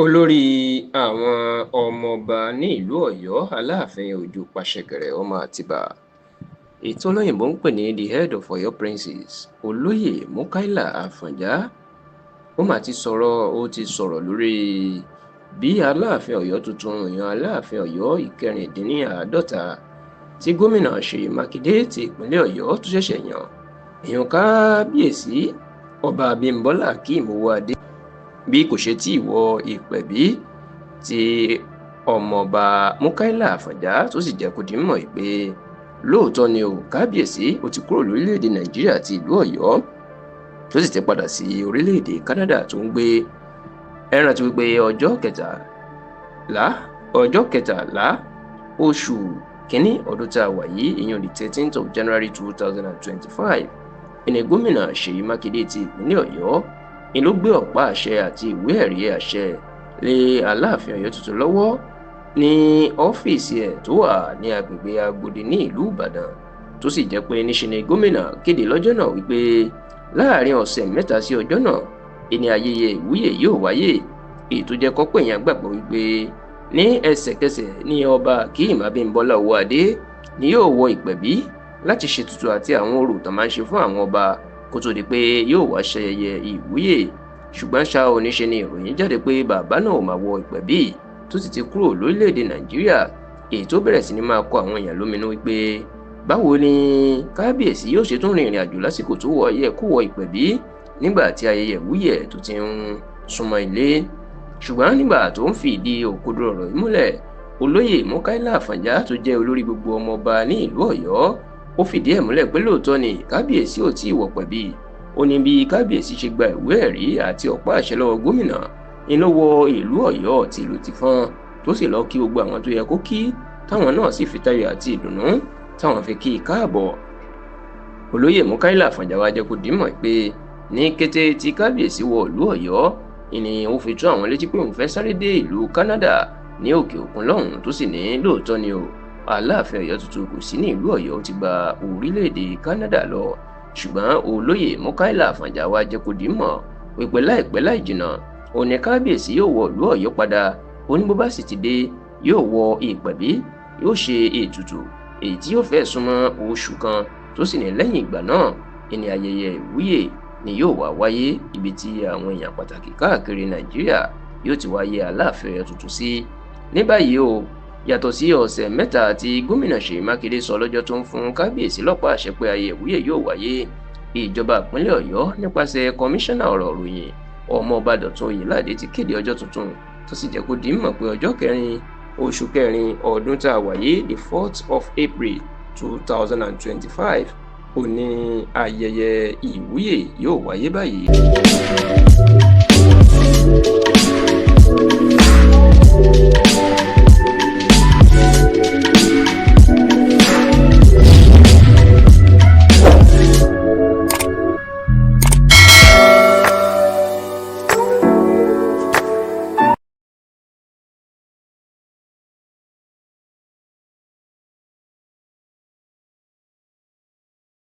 olórí àwọn ọmọọba ní ìlú Ọ̀yọ́ Aláàfin Òjó Pàṣẹkẹrẹ ọmọ Àtìbà èyí tí olóyìnbó ń pè ní the head of Ọ̀yọ́ Princes olóyè Mukaila Afọ̀njá ó mà ti sọ̀rọ̀ lórí bí Aláàfin Ọ̀yọ́ tuntun èèyàn Aláàfin Ọ̀yọ́ ìkẹrìndínláàádọ́ta tí gómìnà Ṣèyí Mákindé ti ìpínlẹ̀ Ọ̀yọ́ tó ṣẹ̀ṣẹ̀ yàn èèyàn kábíyèsí ọba Abímbọ́lá Akeem Owóadé bí kò ṣe tí ì wọ ìpẹ̀bí tí ọmọọba Mukaila Afọ̀njá tó sì jẹ́ kó di mọ̀ pé lóòótọ́ ni o kábíyèsí ó ti kúrò lórílẹ̀‐èdè Nàìjíríà àti ìlú Ọ̀yọ́ tó sì ti padà sí orílẹ̀‐èdè Canada tó ń gbé ẹ rántí wípé ọjọ́ kẹtàlá oṣù kínní ọdún tá a wà yìí ìyẹn the 13th of January 2025 ìní gómìnà Ṣèyí Mákindé ti ìpínlẹ̀ Ọ̀yọ́ ni ló gbé ọ̀pá àṣẹ àti ìwé ẹ̀rí àṣẹ lé Aláàfin Ọ̀yọ́ tuntun lọ́wọ́ ní ọ́fíìsì ẹ̀ tó wà ní agbègbè Agodi ní ìlú Ìbàdàn tó sì jẹ́ pé níṣe ni gómìnà kéde lọ́jọ́ náà wípé láàrin ọ̀sẹ̀ mẹ́ta sí ọjọ́ náà ìní ayẹyẹ ìwúyè yóò wáyé èyí tó jẹ́ kọ́pọ̀ èèyàn gbàgbọ́ wípé ní ẹsẹ̀kẹsẹ̀ ní ọba Akeem Abímbọ́lá Owóadé ni yóò wọ ìpẹ̀bí láti ṣètùtù àti àwọn orò tó máa ń ṣe fún àwọn ọba kó tó di pé yóò wá ṣayẹyẹ ìwúyè ṣùgbọ́n ṣá oníṣe ni ìròyìn jáde pé bàbá náà ò máa wọ ìpẹ̀bí tó sì ti kúrò lórílẹ̀‐èdè Nàìjíríà èyí tó bẹ̀rẹ̀ sí ni máa kọ àwọn èèyàn lóminú wípé báwo ni kábíyèsí yóò ṣe tún rìnrìn àjò lásìkò tó yẹ kó wọ ìpẹ̀bí nígbà tí ayẹyẹ ìwúyè tó ti ń súnmọ́ ilé ṣùgbọ́n nígbà tó ń fìdí òkodoro ọ̀rọ̀ yìí múlẹ̀ olóyè Mukaila Afọ̀njá tó jẹ́ olórí gbogbo ọmọọba ní ìlú Ọ̀yọ́ ó fìdí ẹ̀ múlẹ̀ pé lóòótọ́ ni kábíyèsí ò tí ì wọ pẹ̀bí ó ní bí kábíyèsí ṣe gba ìwé ẹ̀rí àti ọ̀pá àṣẹ lọ́wọ́ gómìnà iná wọ ìlú Ọ̀yọ́ tí ìlú ti fọ́n tó sì lọ kí gbogbo àwọn tó yẹ kó kí táwọn náà sì fi tayọ̀ àti ìdùnnú táwọn fi kí i káàbọ̀ olóyè Mukaila Afọ̀njá wá jẹ́ kó dímọ̀ pé ní kété tí kábíyèsí wọ ìlú Ọ̀yọ́ ìní ó fi tó àwọn létí pé òun fẹ́ sáré dé ìlú Canada ní òkè òkun lọ́hùn tó sì ní lóòótọ́ ni o Aláàfin Ọ̀yọ́ tuntun kò sí ní ìlú Ọ̀yọ́ ó ti gba orílẹ̀-èdè Canada lọ ṣùgbọ́n olóyè Mukaila Afọ̀njá wá jẹ́ kó dímọ̀ pé láìpẹ́ láì jìnnà òun ni kábíyèsí yóò wọ ìlú Ọ̀yọ́ padà ó ní bó bá sì ti dé yóò wọ ìpẹ̀bí yóò ṣe ètùtù èyí tí yóò fẹ́ súnmọ́ oṣù kan tó sì ní lẹ́yìn ìgbà náà ìní ayẹyẹ ìwúyè ni yóò wá wáyé ibi tí àwọn èèyàn pàtàkì káàkiri Nàìjíríà yóò ti wáyé Aláàfin Ọ̀yọ́ tuntun sí ní báyìí o yàtọ̀ sí ọ̀sẹ̀ mẹ́ta tí gómìnà Ṣèyí Mákindé sọ lọ́jọ́ tó ń fún kábíyèsí lọ́pàá àṣẹ pé ayẹyẹ ìwúyè yóò wáyé ìjọba ìpínlẹ̀ Ọ̀yọ́ nípasẹ̀ kọmíṣánná ọ̀rọ̀ ìròyìn ọmọọba Dọ̀tun Oyèládé ti kéde ọjọ́ tuntun tó sì jẹ́ kó di mọ̀ pé ọjọ́ kẹrin oṣù kẹrin ọdún tá a wáyé the 4th of April 2025 òní ayẹyẹ ìwúyè yóò wáyé báyìí.